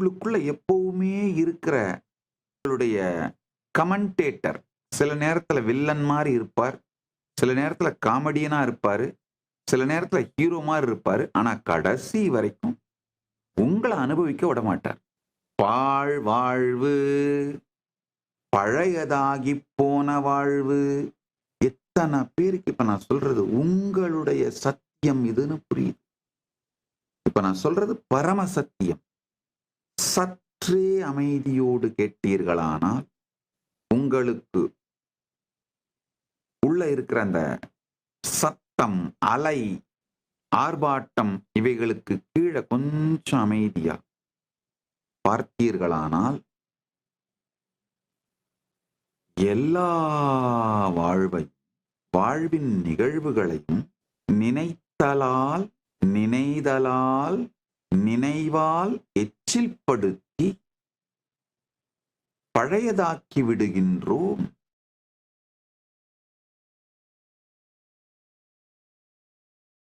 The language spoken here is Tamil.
உங்களுக்குள்ள எப்பவுமே இருக்கிற உங்களுடைய கமெண்டேட்டர் சில நேரத்துல வில்லன் மாதிரி இருப்பார், சில நேரத்துல காமெடியனா இருப்பாரு, சில நேரத்துல ஹீரோ மாதிரி இருப்பாரு. ஆனா கடைசி வரைக்கும் உங்கள அனுபவிக்க விட மாட்டார். பாழ் வாழ்வு, பழையதாகிப் போன வாழ்வு. எத்தனை பேருக்கு இப்ப நான் சொல்றது உங்களுடைய சத்தியம் இதுன்னு புரியுது. இப்ப நான் சொல்றது பரம சத்தியம். சற்றே அமைதியோடு கேட்டீர்களானால் உங்களுக்கு உள்ள இருக்கிற அந்த சத்தம், அலை, ஆர்ப்பாட்டம் இவைகளுக்கு கீழே கொஞ்சம் அமைதியா பார்த்தீர்களானால் எல்லா வாழ்வின் நிகழ்வுகளையும் நினைத்தலால், நினைதலால், நினைவால் எச்சில் படுத்தி பழையதாக்கி விடுகின்றோம்.